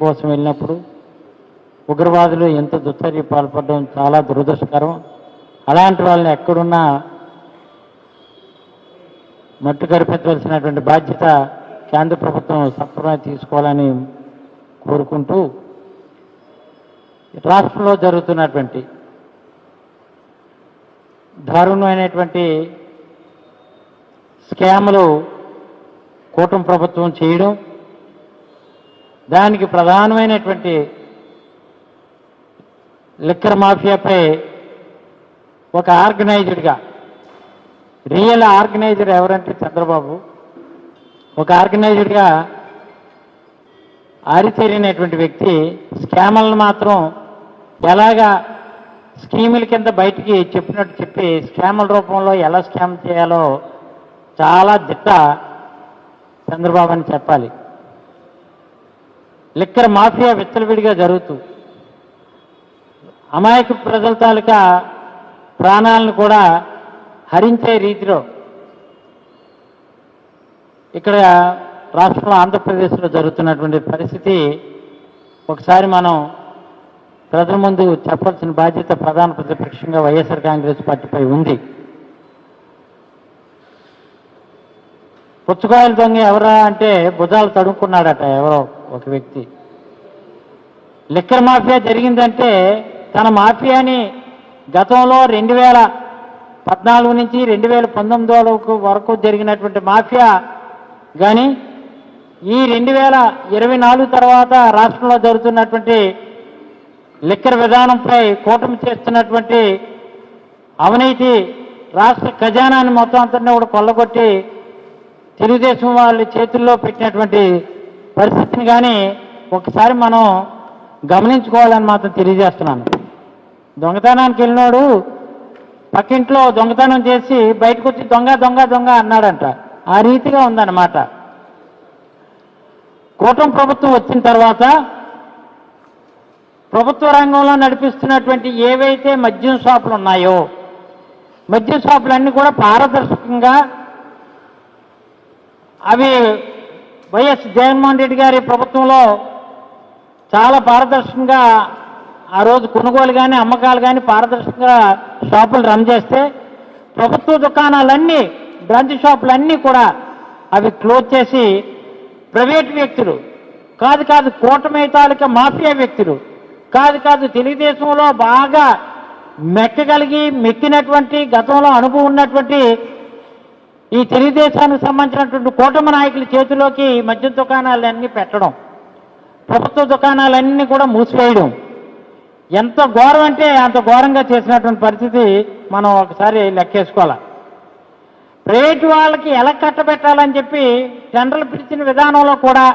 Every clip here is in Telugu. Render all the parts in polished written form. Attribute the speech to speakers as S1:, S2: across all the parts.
S1: కోసం వెళ్ళినప్పుడు ఉగ్రవాదులు ఎంత దుశ్చర్య పాల్పడడం చాలా దురదృష్టకరం. అలాంటి వాళ్ళని ఎక్కడున్నా మట్టు కరిపించవలసినటువంటి బాధ్యత కేంద్ర ప్రభుత్వం సత్వరమే తీసుకోవాలని కోరుకుంటూ, రాష్ట్రంలో జరుగుతున్నటువంటి దారుణమైనటువంటి స్కాములు కూటమి ప్రభుత్వం చేయడం, దానికి ప్రధానమైనటువంటి లిక్కర్ మాఫియాపై ఒక ఆర్గనైజ్డ్గా, రియల్ ఆర్గనైజర్ ఎవరంటే చంద్రబాబు, ఒక ఆర్గనైజ్డ్గా ఆరితేరినటువంటి వ్యక్తి స్కామ్లను మాత్రం ఎలాగా స్కీముల కింద బయటికి చెప్పినట్టు చెప్పి స్కాముల రూపంలో ఎలా స్కామ్ చేయాలో చాలా దిట్ట చంద్రబాబు అని చెప్పాలి. లిక్కర్ మాఫియా విచ్చలవిడిగా జరుగుతూ అమాయక ప్రజల తాలూకా ప్రాణాలను కూడా హరించే రీతిలో ఇక్కడ రాష్ట్రంలో ఆంధ్రప్రదేశ్లో జరుగుతున్నటువంటి పరిస్థితి ఒకసారి మనం ప్రజల ముందు చెప్పాల్సిన బాధ్యత ప్రధాన ప్రతిపక్షంగా వైఎస్ఆర్ కాంగ్రెస్ పార్టీపై ఉంది. పుచ్చకాయల దొంగ ఎవరా అంటే భుజాలు తడుముకున్నాడట ఎవరో ఒక వ్యక్తి. లిక్కర్ మాఫియా జరిగిందంటే తన మాఫియాని గతంలో 2014 నుంచి 2019 వరకు జరిగినటువంటి మాఫియా కానీ ఈ 2024 తర్వాత రాష్ట్రంలో జరుగుతున్నటువంటి లిక్కర్ విధానంపై కూటమి చేస్తున్నటువంటి అవినీతి రాష్ట్ర ఖజానాన్ని మొత్తం అంతా కూడా కొల్లగొట్టి తెలుగుదేశం వాళ్ళ చేతుల్లో పెట్టినటువంటి పరిస్థితిని కానీ ఒకసారి మనం గమనించుకోవాలని మాత్రం తెలియజేస్తున్నాను. దొంగతనానికి వెళ్ళినాడు పక్కింట్లో దొంగతనం చేసి బయటకు వచ్చి దొంగ దొంగ దొంగ అన్నాడంట. ఆ రీతిగా ఉందన్నమాట. కూటమి ప్రభుత్వం వచ్చిన తర్వాత ప్రభుత్వ రంగంలో నడిపిస్తున్నటువంటి ఏవైతే మద్యం షాపులు ఉన్నాయో మద్యం షాపులన్నీ కూడా పారదర్శకంగా అవి వైఎస్ జగన్మోహన్ రెడ్డి గారి ప్రభుత్వంలో చాలా పారదర్శకంగా ఆ రోజు కొనుగోలు కానీ అమ్మకాలు కానీ పారదర్శకంగా షాపులు రన్ చేస్తే ప్రభుత్వ దుకాణాలన్నీ బ్రాంచ్ షాపులన్నీ కూడా అవి క్లోజ్ చేసి ప్రైవేట్ వ్యక్తులు కాదు కూటమి తాలూకా మాఫియా వ్యక్తులు కాదు తెలుగుదేశంలో బాగా మెక్కినటువంటి గతంలో అనుభవం ఉన్నటువంటి ఈ తెలుగుదేశానికి సంబంధించినటువంటి కూటమి నాయకుల చేతిలోకి మద్యం దుకాణాలన్నీ పెట్టడం, ప్రభుత్వ దుకాణాలన్నీ కూడా మూసివేయడం ఎంత ఘోరం అంటే అంత ఘోరంగా చేసినటువంటి పరిస్థితి మనం ఒకసారి లెక్కేసుకోవాలి. ప్రైవేటు వాళ్ళకి ఎలా కట్టబెట్టాలని చెప్పి టెండర్లు పిలిచిన విధానంలో కూడా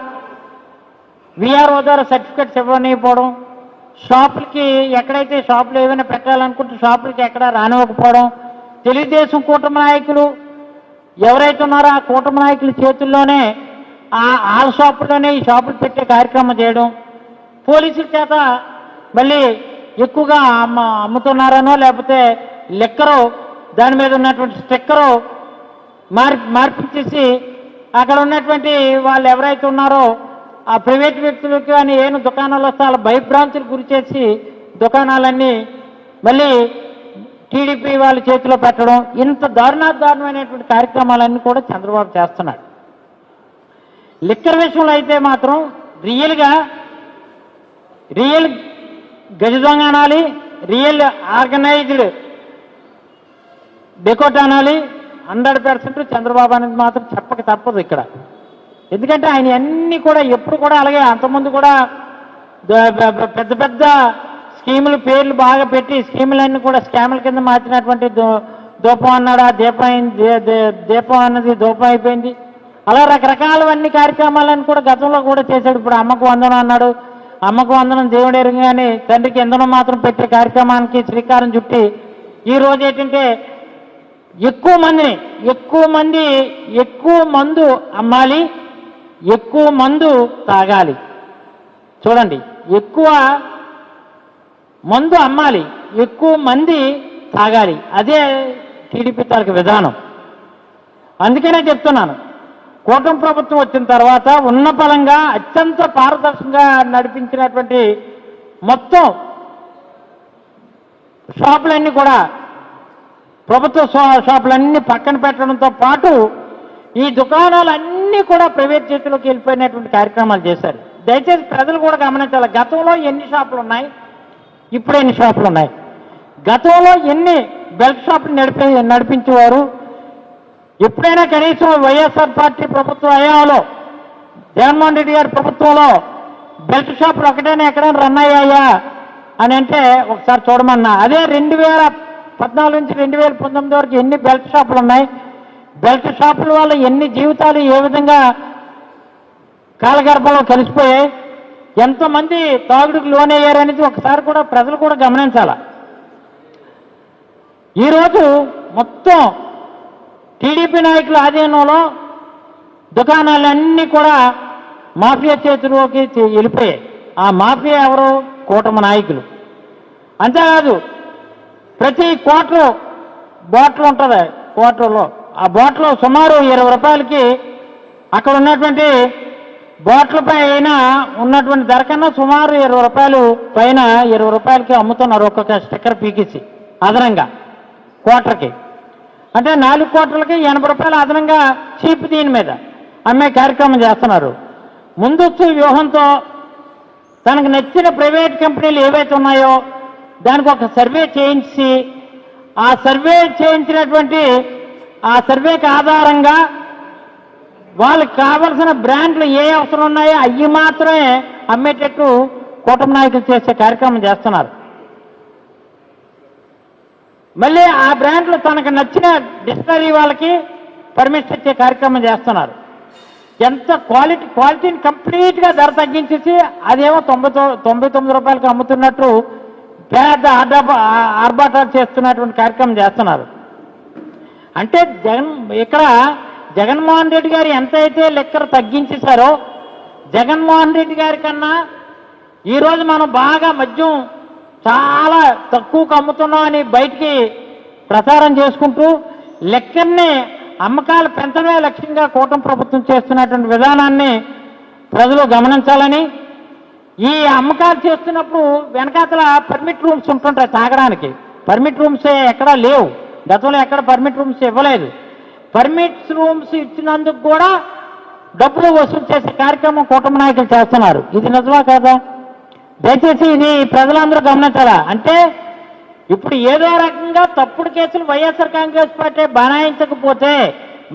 S1: విఆర్ఓ ద్వారా సర్టిఫికెట్స్ ఇవ్వనివ్వకపోవడం, షాపులకి ఎక్కడైతే షాపులు ఏమైనా పెట్టాలనుకుంటే షాపులకి ఎక్కడ రానివ్వకపోవడం, తెలుగుదేశం కూటమి నాయకులు ఎవరైతే ఉన్నారో ఆ కూటమి నాయకుల చేతుల్లోనే ఆ షాపుల్లోనే ఈ షాపులు పెట్టే కార్యక్రమం చేయడం, పోలీసుల చేత మళ్ళీ ఎక్కువగా అమ్ముతున్నారనో లేకపోతే లిక్కరు దాని మీద ఉన్నటువంటి స్టిక్కరు మార్పించేసి అక్కడ ఉన్నటువంటి వాళ్ళు ఎవరైతే ఉన్నారో ఆ ప్రైవేట్ వ్యక్తులకు కానీ ఏను దుకాణాలు వస్తే వాళ్ళ భయభ్రాంతులు గురి చేసి దుకాణాలన్నీ మళ్ళీ టీడీపీ వాళ్ళ చేతిలో పెట్టడం, ఇంత దారుణమైనటువంటి కార్యక్రమాలన్నీ కూడా చంద్రబాబు చేస్తున్నాడు. లిక్కర్ విషయంలో అయితే మాత్రం రియల్ గజ దొంగ అనాలి, రియల్ ఆర్గనైజ్డ్ డెకోట్ అనాలి. 100% చంద్రబాబు అనేది మాత్రం చెప్పక తప్పదు ఇక్కడ. ఎందుకంటే ఆయన అన్నీ కూడా ఎప్పుడు కూడా అలాగే అంతకుముందు కూడా పెద్ద పెద్ద స్కీములు పేర్లు బాగా పెట్టి స్కీములన్నీ కూడా స్కాముల కింద మార్చినటువంటి దూపం అన్నాడు, దీపం అన్నది దూపం అయిపోయింది. అలా రకరకాలవన్నీ కార్యక్రమాలను కూడా గతంలో కూడా చేశాడు. ఇప్పుడు అమ్మకు వందనం అన్నాడు, అమ్మకు వందనం దేవుడు ఎరుగని తండ్రికి ఇంధనం మాత్రం పెట్టే కార్యక్రమానికి శ్రీకారం చుట్టి ఈ రోజు ఏంటంటే ఎక్కువ మందు అమ్మాలి, ఎక్కువ మందు తాగాలి. చూడండి, ఎక్కువ మందు అమ్మాలి, ఎక్కువ మంది తాగాలి. అదే టీడీపీ తాలూకు విధానం. అందుకనే చెప్తున్నాను, కూటమి ప్రభుత్వం వచ్చిన తర్వాత ఉన్న బలంగా అత్యంత పారదర్శకంగా నడిపించినటువంటి మొత్తం షాపులన్నీ కూడా ప్రభుత్వ షాపులన్నీ పక్కన పెట్టడంతో పాటు ఈ దుకాణాలన్నీ కూడా ప్రైవేట్ చేతిలోకి వెళ్ళిపోయినటువంటి కార్యక్రమాలు చేశారు. దయచేసి ప్రజలు కూడా గమనించాలి. గతంలో ఎన్ని షాపులు ఉన్నాయి, ఇప్పుడు ఎన్ని షాపులు ఉన్నాయి, గతంలో ఎన్ని బెల్ట్ షాపులు నడిపించేవారు. ఎప్పుడైనా కనీసం వైఎస్ఆర్ పార్టీ ప్రభుత్వం హయాంలో జగన్మోహన్ రెడ్డి గారి ప్రభుత్వంలో బెల్ట్ షాపులు ఒకటైనా ఎక్కడైనా రన్ అయ్యాయా అని అంటే ఒకసారి చూడమన్నా. అదే 2014 నుంచి 2019 వరకు ఎన్ని బెల్ట్ షాపులు ఉన్నాయి, బెల్ట్ షాపుల వల్ల ఎన్ని జీవితాలు ఏ విధంగా కాలగర్భంలో కలిసిపోయాయి, ఎంతమంది తాగుడుకు లోనయ్యారనేది ఒకసారి కూడా ప్రజలు కూడా గమనించాల. ఈరోజు మొత్తం టీడీపీ నాయకుల ఆధీనంలో దుకాణాలన్నీ కూడా మాఫియా చేతిలోకి వెళ్ళిపోయాయి. ఆ మాఫియా ఎవరు? కూటమి నాయకులు. అంతేకాదు ప్రతి క్వార్టర్ బాటిల్ ఉంటుంది, క్వార్టర్లో ఆ బాటిల్ సుమారు 20 రూపాయలకి అక్కడ ఉన్నటువంటి బాటిల్ పైన ఉన్నటువంటి ధర కన్నా సుమారు 20 రూపాయలు పైన 20 రూపాయలకి అమ్ముతున్నారు ఒక్కొక్క స్టిక్కర్ పీకిసి అదనంగా క్వార్టర్కి. అంటే 4 క్వార్టర్లకి 80 రూపాయలు అదనంగా చీప్ దీని మీద అమ్మే కార్యక్రమం చేస్తున్నారు. ముందస్తు వ్యూహంతో తనకు నచ్చిన ప్రైవేట్ కంపెనీలు ఏవైతే ఉన్నాయో దానికి ఒక సర్వే చేయించి ఆ సర్వే చేయించినటువంటి ఆ సర్వేకి ఆధారంగా వాళ్ళకి కావలసిన బ్రాండ్లు ఏ అవసరం ఉన్నాయో అవి మాత్రమే అమ్మేటట్టు కూటమి నాయకులు చేసే కార్యక్రమం చేస్తున్నారు. మళ్ళీ ఆ బ్రాండ్లు తనకు నచ్చిన డిస్టరీ వాళ్ళకి పర్మిషన్ ఇచ్చే కార్యక్రమం చేస్తున్నారు. ఎంత క్వాలిటీని కంప్లీట్గా ధర తగ్గించేసి అదేమో 99 రూపాయలకి అమ్ముతున్నట్టు పెద్ద ఆర్భాటాలు చేస్తున్నటువంటి కార్యక్రమం చేస్తున్నారు. అంటే ఇక్కడ జగన్మోహన్ రెడ్డి గారు ఎంతైతే లెక్కలు తగ్గించేశారో జగన్మోహన్ రెడ్డి గారి కన్నా ఈరోజు మనం బాగా మద్యం చాలా తక్కువకు అమ్ముతున్నాం అని బయటికి ప్రచారం చేసుకుంటూ లెక్కల్ని అమ్మకాలు పెంచడమే లక్ష్యంగా కూటమి ప్రభుత్వం చేస్తున్నటువంటి విధానాన్ని ప్రజలు గమనించాలని, ఈ అమ్మకాలు చేస్తున్నప్పుడు వెనకాతల పర్మిట్ రూమ్స్ ఉంటుంటాయి తాగడానికి. పర్మిట్ రూమ్స్ ఎక్కడా లేవు, గతంలో ఎక్కడ పర్మిట్ రూమ్స్ ఇవ్వలేదు. పర్మిట్ రూమ్స్ ఇచ్చినందుకు కూడా డబ్బులు వసూలు చేసే కార్యక్రమం కూటమి నాయకులు చేస్తున్నారు. ఇది నిజమా కాదా? దయచేసి ఇది ప్రజలందరూ గమనించాలా. అంటే ఇప్పుడు ఏదో రకంగా తప్పుడు కేసులు వైఎస్ఆర్ కాంగ్రెస్ పార్టీ బనాయించకపోతే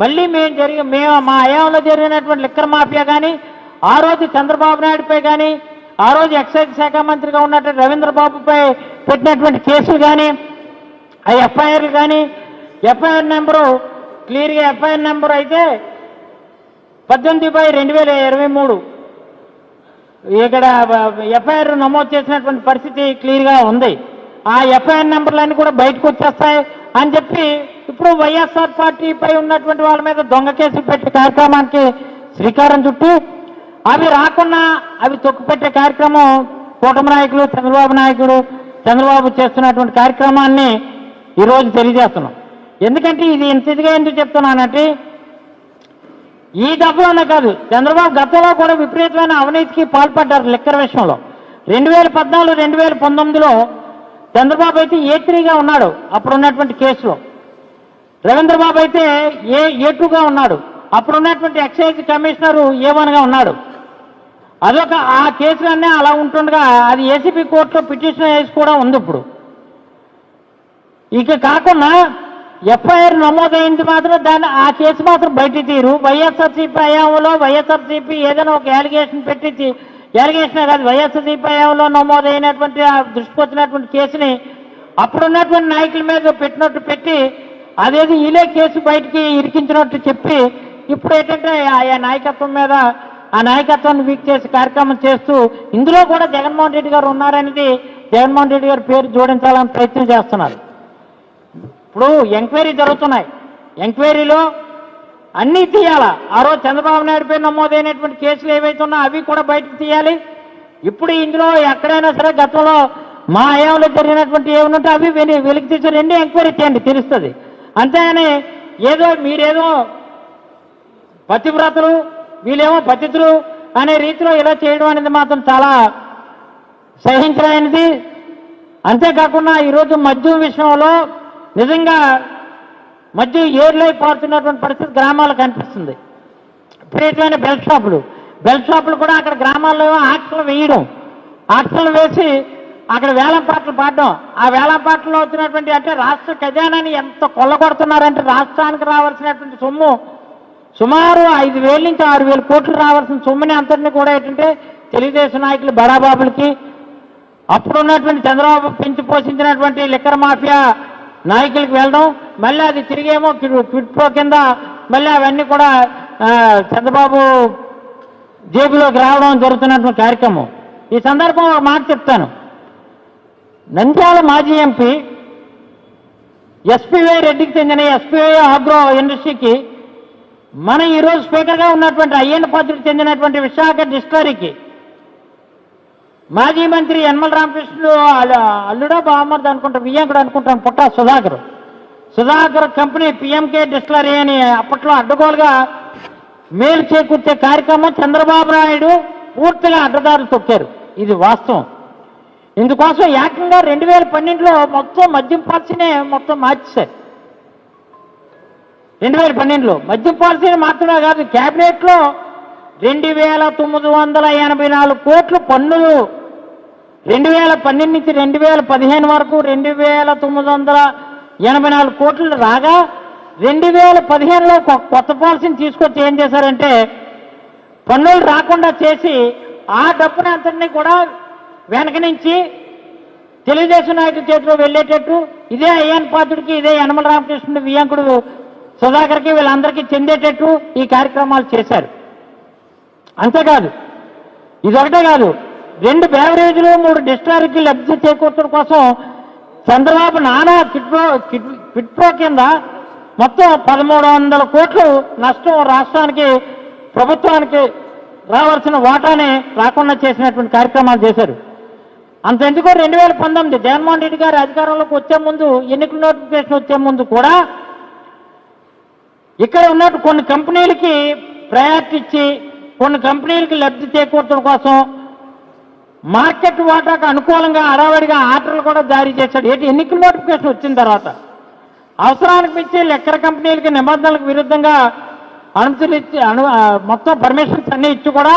S1: మళ్ళీ మేము మా హయాంలో జరిగినటువంటి లిక్కర్ మాఫియా కానీ, ఆ రోజు చంద్రబాబు నాయుడుపై కానీ, ఆ రోజు ఎక్సైజ్ శాఖ మంత్రిగా ఉన్నటువంటి రవీంద్రబాబుపై పెట్టినటువంటి కేసులు కానీ, ఆ ఎఫ్ఐఆర్లు కానీ, ఎఫ్ఐఆర్ నెంబరు క్లియర్గా ఎఫ్ఐఆర్ నెంబర్ అయితే 18/2023 ఇక్కడ ఎఫ్ఐఆర్ నమోదు చేసినటువంటి పరిస్థితి క్లియర్గా ఉంది. ఆ ఎఫ్ఐఆర్ నెంబర్లన్నీ కూడా బయటకు వచ్చేస్తాయి అని చెప్పి ఇప్పుడు వైఎస్ఆర్ పార్టీపై ఉన్నటువంటి వాళ్ళ మీద దొంగ కేసులు పెట్టే కార్యక్రమానికి శ్రీకారం చుట్టూ అవి రాకుండా అవి తొక్కుపెట్టే కార్యక్రమం కూటమి నాయకులు చంద్రబాబు చేస్తున్నటువంటి కార్యక్రమాన్ని ఈరోజు తెలియజేస్తున్నాం. ఎందుకంటే ఇది ఇంతగా ఎందుకు చెప్తున్నానంటే ఈ దెబ్బలోనే కాదు, చంద్రబాబు గతంలో కూడా విపరీతమైన అవినీతికి పాల్పడ్డారు లిక్కర్ విషయంలో. 2014, 2019లో చంద్రబాబు అయితే A3గా ఉన్నాడు అప్పుడు ఉన్నటువంటి కేసులో, రవీంద్రబాబు అయితే A2గా ఉన్నాడు, అప్పుడు ఉన్నటువంటి ఎక్సైజ్ కమిషనరు A1గా ఉన్నాడు. అదొక ఆ కేసులన్నీ అలా ఉంటుండగా అది ఏసీబీ కోర్టులో పిటిషన్ వేసి కూడా ఉంది. ఇప్పుడు ఇక కాకుండా ఎఫ్ఐఆర్ నమోదైంది మాత్రం ఆ కేసు మాత్రం బయట తీరు. వైఎస్ఆర్సీపీ హయాంలో వైఎస్ఆర్సీపీ ఏదైనా ఒక అలిగేషన్ పెట్టి, అలిగేషనే కాదు వైఎస్ఆర్సీపీ హయాంలో నమోదైనటువంటి ఆ దృష్టికి వచ్చినటువంటి కేసుని అప్పుడున్నటువంటి నాయకుల మీద పెట్టినట్టు పెట్టి అదేది వీలే కేసు బయటికి ఇరికించినట్టు చెప్పి ఇప్పుడు ఏంటంటే ఆ నాయకత్వం మీద ఆ నాయకత్వాన్ని వీక్ చేసే కార్యక్రమం చేస్తూ ఇందులో కూడా జగన్మోహన్ రెడ్డి గారు ఉన్నారనేది జగన్మోహన్ రెడ్డి గారి పేరు జోడించాలని ప్రయత్నం చేస్తున్నారు. ఇప్పుడు ఎంక్వైరీ జరుగుతున్నాయి, ఎంక్వైరీలో అన్నీ తీయాలా. ఆ రోజు చంద్రబాబు నాయుడు పేరు నమోదైనటువంటి కేసులు ఏవైతే ఉన్నాయో అవి కూడా బయటకు తీయాలి. ఇప్పుడు ఇందులో ఎక్కడైనా సరే గతంలో మా హయాంలో జరిగినటువంటి ఏమన్నంటే అవి వెలికి తీసి ఎంక్వైరీ చేయండి, తెలుస్తుంది. అంతేగాని మీరేదో పతివ్రతలు, వీళ్ళేమో పతితులు అనే రీతిలో ఇలా చేయడం అనేది మాత్రం చాలా సహించలేనిది. అంతేకాకుండా ఈరోజు మద్యం విషయంలో నిజంగా మద్యం ఏర్లై పారుతున్నటువంటి పరిస్థితి గ్రామాలకు కనిపిస్తుంది. విపరీతమైన బెల్ట్ షాపులు కూడా అక్కడ గ్రామాల్లో ఆక్షలు వేయడం, ఆక్షలు వేసి అక్కడ వేలం పాటలు పాడడం. ఆ వేలం పాటల్లో వచ్చినటువంటి అంటే రాష్ట్ర ఖజానాని ఎంత కొల్లగొడుతున్నారంటే రాష్ట్రానికి రావాల్సినటువంటి సొమ్ము సుమారు 5,000 నుంచి 6,000 కోట్లు రావాల్సిన సొమ్ముని అంతటిని కూడా ఏంటంటే తెలుగుదేశం నాయకులు బడాబాబులకి, అప్పుడున్నటువంటి చంద్రబాబు పెంచి పోషించినటువంటి లిక్కర్ మాఫియా నాయకులకు వెళ్ళడం, మళ్ళీ అది తిరిగేమో క్విట్ ప్రో కింద మళ్ళీ అవన్నీ కూడా చంద్రబాబు జేబులోకి రావడం జరుగుతున్నటువంటి కార్యక్రమం. ఈ సందర్భం ఒక మాట చెప్తాను. నంద్యాల మాజీ ఎంపీ ఎస్పీవై రెడ్డికి చెందిన ఎస్పీవై ఆగ్రో ఇండస్ట్రీకి, మన ఈరోజు స్పీకర్గా ఉన్నటువంటి అయ్యన్న పాత్రుడికి చెందినటువంటి విశాఖ డిస్టిలరీకి మాజీ మంత్రి యనమల రామకృష్ణుడు అల్లుడా బామ్మర్ది అనుకుంటా, వియ్యంకుడు అనుకుంటాను, పుట్ట సుధాకర్ కంపెనీ పిఎంకే డిస్టిలరీ అని అప్పట్లో అడ్డగోలుగా మేలు చేకూర్చే కార్యక్రమం చంద్రబాబు నాయుడు పూర్తిగా అడ్డదారులు తొక్కారు. ఇది వాస్తవం. ఇందుకోసం ఏకంగా 2012లో మొత్తం మద్యం పాలసీనే మొత్తం మార్చేశారు. 2012లో మద్యం పాలసీని మార్చడం కాదు, క్యాబినెట్లో 2,984 కోట్లు పన్నులు 2012 నుంచి 2015 వరకు 2,984 కోట్లు రాగా 2015లో కొత్త పాలసీని తీసుకొచ్చి ఏం చేశారంటే పన్నులు రాకుండా చేసి ఆ డబ్బుని అంతటినీ కూడా వెనక నుంచి తెలుగుదేశం నాయకుల చేతిలో వెళ్ళేటట్టు, ఇదే అయ్యన్ పాత్రుడికి, ఇదే యనమల రామకృష్ణుడు, వియ్యంకుడు సుధాకర్కి వీళ్ళందరికీ చెందేటట్టు ఈ కార్యక్రమాలు చేశారు. అంతేకాదు, ఇదొకటే కాదు, 2 బ్యావరేజీలు 3 డిస్టిలరీకి లబ్ధి చేకూర్చడం కోసం చంద్రబాబు నానా క్విట్ ప్రో కింద మొత్తం 1,300 కోట్లు నష్టం రాష్ట్రానికి, ప్రభుత్వానికి రావాల్సిన వాటానే రాకుండా చేసినటువంటి కార్యక్రమాలు చేశారు. అంతెందుకు 2019 జగన్మోహన్ రెడ్డి గారు అధికారంలోకి వచ్చే ముందు, ఎన్నికల నోటిఫికేషన్ వచ్చే ముందు కూడా ఇక్కడ ఉన్నట్టు కొన్ని కంపెనీలకి ప్రయారిటీ ఇచ్చి కొన్ని కంపెనీలకి లబ్ధి చేకూర్చడం కోసం మార్కెట్ వాటాకు అనుకూలంగా హడావిడిగా ఆర్డర్లు కూడా జారీ చేశాడు. ఎన్నికల నోటిఫికేషన్ వచ్చిన తర్వాత అవసరానికి మించి లెక్కర కంపెనీలకి నిబంధనలకు విరుద్ధంగా అనుమతులు ఇచ్చి మొత్తం పర్మిషన్స్ అన్ని ఇచ్చి కూడా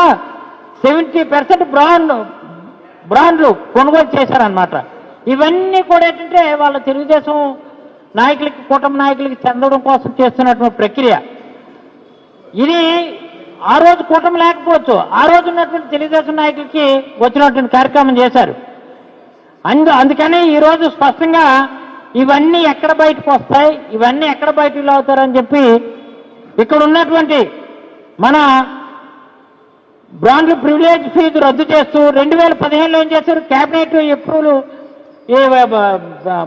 S1: 70% బ్రాండ్లు కొనుగోలు చేశారనమాట. ఇవన్నీ కూడా ఏంటంటే వాళ్ళ తెలుగుదేశం నాయకులకి, కూటమి నాయకులకి చెందడం కోసం చేస్తున్నటువంటి ప్రక్రియ. ఇది ఆ రోజు కూటమి లేకపోవచ్చు, ఆ రోజు ఉన్నటువంటి తెలుగుదేశం నాయకులకి వచ్చినటువంటి కార్యక్రమం చేశారు. అందుకని ఈరోజు స్పష్టంగా ఇవన్నీ ఎక్కడ బయటకు వస్తాయి, ఇవన్నీ ఎక్కడ బయటకు అవుతారని చెప్పి ఇక్కడ ఉన్నటువంటి మన బ్రాండ్లు ప్రివిలేజ్ ఫీజు రద్దు చేస్తూ 2015లో ఏం చేశారు, క్యాబినెట్ అప్రూవల్ ఈ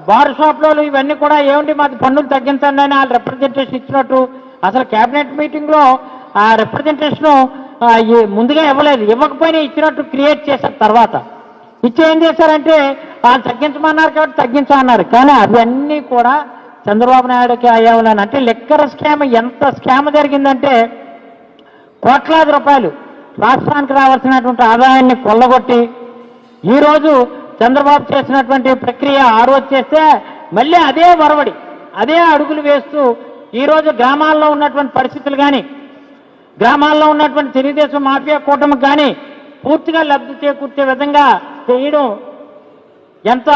S1: బార్ షాప్లో ఇవన్నీ కూడా ఏమిటి మాది పన్నులు తగ్గించండి అని వాళ్ళు రిప్రజెంటేషన్ ఇచ్చినట్టు, అసలు క్యాబినెట్ మీటింగ్లో ఆ రిప్రజెంటేషన్ ముందుగా ఇవ్వలేదు, ఇవ్వకపోయినా ఇచ్చినట్టు క్రియేట్ చేశారు. తర్వాత ఇచ్చి ఏం చేశారంటే వాళ్ళు తగ్గించమన్నారు కాబట్టి తగ్గించమన్నారు. కానీ అవన్నీ కూడా చంద్రబాబు నాయుడుకి అయ్యాలని, అంటే లిక్కర్ స్కామ్ ఎంత స్కామ్ జరిగిందంటే కోట్లాది రూపాయలు రాష్ట్రానికి రావాల్సినటువంటి ఆదాయాన్ని కొల్లగొట్టి ఈరోజు చంద్రబాబు చేసినటువంటి ప్రక్రియ ఆ రోజు చేస్తే మళ్ళీ అదే వరవడి, అదే అడుగులు వేస్తూ ఈరోజు గ్రామాల్లో ఉన్నటువంటి పరిస్థితులు కానీ, గ్రామాల్లో ఉన్నటువంటి తెలుగుదేశం మాఫియా కూటమికి కానీ పూర్తిగా లబ్ధి చేకూర్చే విధంగా చేయడం ఎంత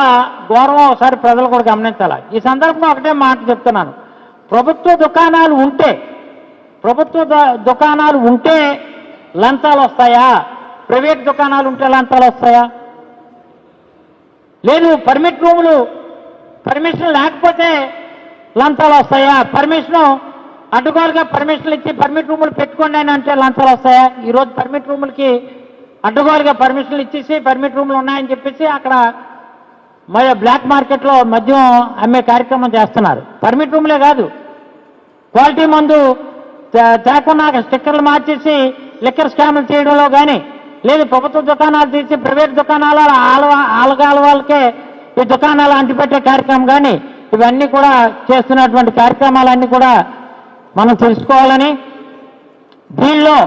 S1: ఘోరమో ఒకసారి ప్రజలు కూడా గమనించాలి. ఈ సందర్భంలో ఒకటే మాట చెప్తున్నాను, ప్రభుత్వ దుకాణాలు ఉంటే లంచాలు వస్తాయా? ప్రైవేట్ దుకాణాలు ఉంటే లంచాలు వస్తాయా? లేదు, పర్మిషన్ లేకపోతే లంచాలు వస్తాయా? అడ్డుగోలుగా పర్మిషన్లు ఇచ్చి పర్మిట్ రూములు పెట్టుకోండి అని అంటే లంచాలు వస్తాయా? ఈరోజు పర్మిట్ రూములకి అడ్డుగోలుగా పర్మిషన్లు ఇచ్చేసి పర్మిట్ రూములు ఉన్నాయని చెప్పేసి అక్కడ బ్లాక్ మార్కెట్లో మద్యం అమ్మే కార్యక్రమం చేస్తున్నారు. పర్మిట్ రూములే కాదు, క్వాలిటీ మందు తేకుండా స్టిక్కర్లు మార్చేసి లిక్కర్ స్కామ్లు చేయడంలో కానీ, లేదు ప్రభుత్వ దుకాణాలు తీసి ప్రైవేట్ దుకాణాల వాళ్ళకే ఈ దుకాణాలు అంటిపెట్టే కార్యక్రమం కానీ, ఇవన్నీ కూడా చేస్తున్నటువంటి కార్యక్రమాలన్నీ కూడా మనం తెలుసుకోవాలని, దీనిలో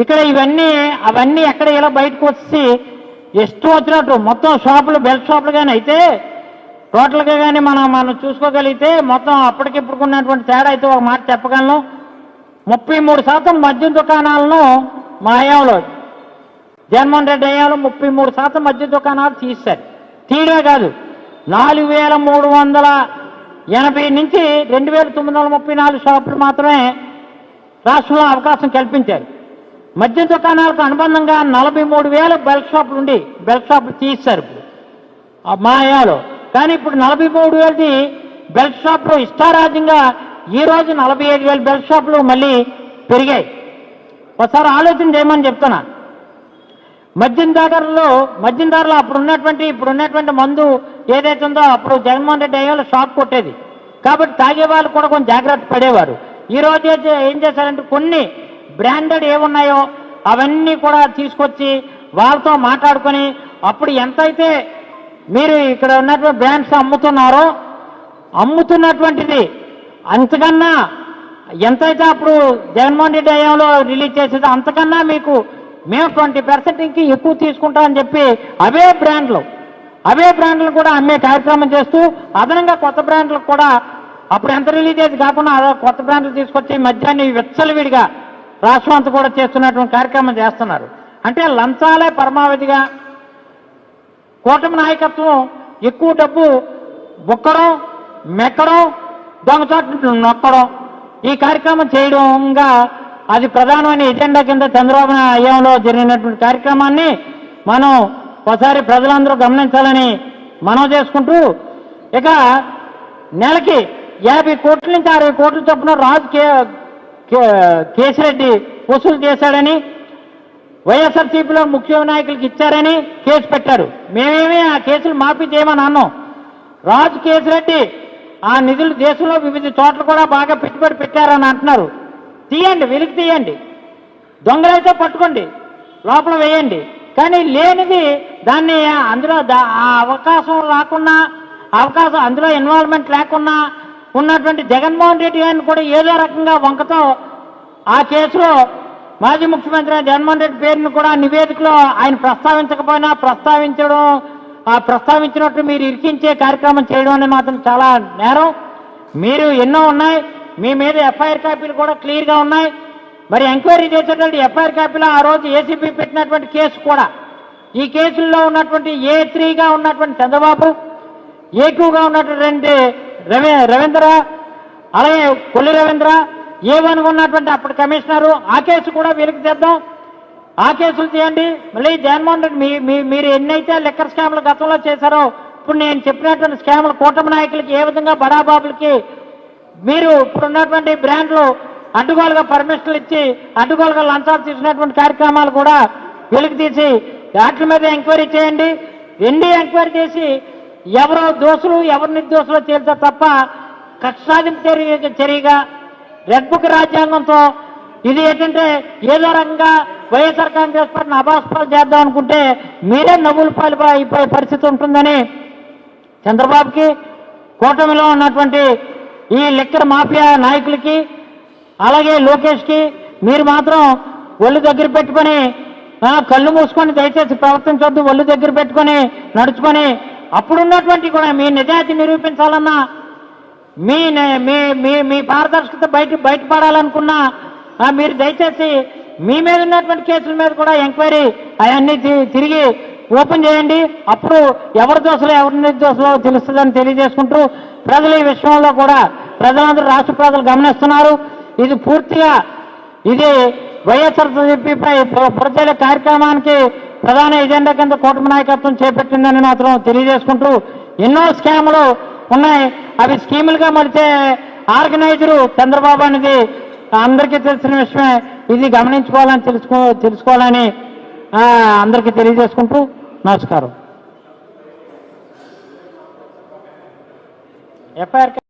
S1: ఇక్కడ అవన్నీ ఎక్కడ ఇలా బయటకు వచ్చి ఇష్టం వచ్చినట్టు మొత్తం షాపులు బెల్ట్ షాపులు కానీ అయితే టోటల్గా కానీ మనం చూసుకోగలిగితే మొత్తం అప్పటికిప్పుడుకున్నటువంటి తేడా అయితే ఒక మాట చెప్పగలను. 33% మద్యం దుకాణాలను మా హయాంలో జగన్మోహన్ రెడ్డి హయాంలో 33% మద్యం దుకాణాలు తీశారు. తీయడమే కాదు 4380 నుంచి 2934 షాపులు మాత్రమే రాష్ట్రంలో అవకాశం కల్పించారు. మద్యం దుకాణాలకు అనుబంధంగా 43,000 బెల్ట్ షాపులు ఉండి బెల్ట్ షాపులు తీశారు మా హయాంలో. కానీ ఇప్పుడు 43,000 బెల్ట్ షాపులు ఇష్టారాజ్యంగా ఈ రోజు 45,000 బెల్ట్ షాపులు మళ్ళీ పెరిగాయి. ఒకసారి ఆలోచన చేయమని చెప్తున్నా. మద్యందారులు ఇప్పుడున్నటువంటి మందు ఏదైతే ఉందో అప్పుడు జగన్మోహన్ రెడ్డి అయ్యాలో షాప్ కొట్టేది కాబట్టి తాగే వాళ్ళు కూడా కొంచెం జాగ్రత్త పడేవారు. ఈ రోజు ఏం చేశారంటే కొన్ని బ్రాండెడ్ ఏమున్నాయో అవన్నీ కూడా తీసుకొచ్చి వాళ్ళతో మాట్లాడుకొని అప్పుడు ఎంతైతే మీరు ఇక్కడ ఉన్నటువంటి బ్రాండ్స్ అమ్ముతున్నారో అమ్ముతున్నటువంటిది అంతకన్నా ఎంతైతే అప్పుడు జగన్మోహన్ రెడ్డి హయాంలో రిలీజ్ చేసేది అంతకన్నా మీకు మేము 20% ఇంక ఎక్కువ తీసుకుంటామని చెప్పి అవే బ్రాండ్లు కూడా అమ్మే కార్యక్రమం చేస్తూ అదనంగా కొత్త బ్రాండ్లకు కూడా అప్పుడు ఎంత రిలీజ్ అయ్యేది కాకుండా కొత్త బ్రాండ్లు తీసుకొచ్చి మద్యాన్ని విచ్చలవిడిగా రాష్ట్రం అంతా కూడా చేస్తున్నటువంటి కార్యక్రమం చేస్తున్నారు. అంటే లంచాలే పరమావధిగా కూటమి నాయకత్వం ఎక్కువ డబ్బు బుక్కడం మెక్కడం దొంగచాట్లు నొక్కడం ఈ కార్యక్రమం చేయడంగా అది ప్రధానమైన ఎజెండా కింద చంద్రబాబు హయాంలో జరిగినటువంటి కార్యక్రమాన్ని మనం ఒకసారి ప్రజలందరూ గమనించాలని మనం చేసుకుంటూ ఇక నెలకి 50 కోట్ల నుంచి 60 కోట్ల చొప్పున రాజు కేసిరెడ్డి వసూలు చేశాడని వైఎస్ఆర్సీపీలో ముఖ్య నాయకులకు ఇచ్చారని కేసు పెట్టారు. మేమేమి ఆ కేసులు మాఫీ చేయమని అన్నాం. రాజు కేసిరెడ్డి ఆ నిధులు దేశంలో వివిధ చోట్ల కూడా బాగా పెట్టుబడి పెట్టారని అంటున్నారు. తీయండి, వెలికి తీయండి, దొంగలైతే పట్టుకోండి, లోపల వేయండి. కానీ లేనిది దాన్ని అందులో ఆ అవకాశం రాకుండా అందులో ఇన్వాల్వ్మెంట్ లేకుండా ఉన్నటువంటి జగన్మోహన్ రెడ్డి గారిని కూడా ఏదో రకంగా వంకతో ఆ కేసులో మాజీ ముఖ్యమంత్రి జగన్మోహన్ రెడ్డి పేరును కూడా నివేదికలో ఆయన ప్రస్తావించకపోయినా ప్రస్తావించినట్టు మీరు ఇరికించే కార్యక్రమం చేయడం అనేది మాత్రం చాలా నేరం. మీరు ఎన్నో ఉన్నాయి, మీ మీద ఎఫ్ఐఆర్ కాపీలు కూడా క్లియర్గా ఉన్నాయి. మరి ఎంక్వైరీ చేసేటప్పుడు ఎఫ్ఐఆర్ కాపీలో ఆ రోజు ఏసీబీ పెట్టినటువంటి కేసు కూడా ఈ కేసుల్లో ఉన్నటువంటి A3గా ఉన్నటువంటి చంద్రబాబు, A2గా ఉన్నటువంటి రవీంద్ర, అలాగే కొల్లి రవీంద్ర, A1గా ఉన్నటువంటి అప్పుడు కమిషనరు ఆ కేసు కూడా వెలికి తెద్దాం. ఆ కేసులు చేయండి. మళ్ళీ జగన్మోహన్ రెడ్డి మీరు ఎన్నైతే లెక్కర్ స్కామ్లు గతంలో చేశారో ఇప్పుడు నేను చెప్పినటువంటి స్కామ్లు కూటమి నాయకులకి ఏ విధంగా బడాబాబులకి మీరు ఇప్పుడున్నటువంటి బ్రాండ్లు అడ్డుగోలుగా పర్మిషన్లు ఇచ్చి అడ్డుగోలుగా లంచాలు తీసుకున్నటువంటి కార్యక్రమాలు కూడా వెలికి తీసి వాటి మీద ఎంక్వైరీ చేయండి. ఎంక్వైరీ చేసి ఎవరో దోషులు ఎవరు నిర్దోషులు తేల్చారు తప్ప కక్ష సాధింపు చర్యగా రెడ్ బుక్ రాజ్యాంగంతో ఇది ఏంటంటే ఏదో రకంగా వైఎస్ఆర్ కాంగ్రెస్ పార్టీని అభాస్పాలు చేద్దాం అనుకుంటే మీరే నవ్వుల పాలు అయిపోయే పరిస్థితి ఉంటుందని చంద్రబాబుకి, కూటమిలో ఉన్నటువంటి ఈ లిక్కర్ మాఫియా నాయకులకి, అలాగే లోకేష్కి మీరు మాత్రం ఒళ్ళు దగ్గర పెట్టుకొని కళ్ళు మూసుకొని దయచేసి ప్రవర్తించొద్దు. ఒళ్ళు దగ్గర పెట్టుకొని నడుచుకొని అప్పుడున్నటువంటి కూడా మీ నిజాయితీ నిరూపించాలన్నా మీ పారదర్శకత బయటపడాలనుకున్నా మీరు దయచేసి మీ మీద ఉన్నటువంటి కేసుల మీద కూడా ఎంక్వైరీ అవన్నీ తిరిగి ఓపెన్ చేయండి. అప్పుడు ఎవరి దోషులు ఎవరి నిర్దోషులో తెలుస్తుందని తెలియజేసుకుంటూ ప్రజలు ఈ విషయంలో కూడా ప్రజలందరూ రాష్ట్ర ప్రజలు గమనిస్తున్నారు. ఇది పూర్తిగా వైఎస్ఆర్సీపీపై ప్రజల కార్యక్రమానికి ప్రధాన ఎజెండా కింద కూటమి నాయకత్వం చేపట్టిందని మాత్రం తెలియజేసుకుంటూ ఎన్నో స్కాములు ఉన్నాయి. అవి స్కీములుగా మలిచే ఆర్గనైజరు చంద్రబాబు అనేది అందరికీ తెలిసిన విషయమే. ఇది గమనించుకోవాలని తెలుసుకోవాలని అందరికీ తెలియజేసుకుంటూ నమస్కారం. ఎఫ్ఐఆర్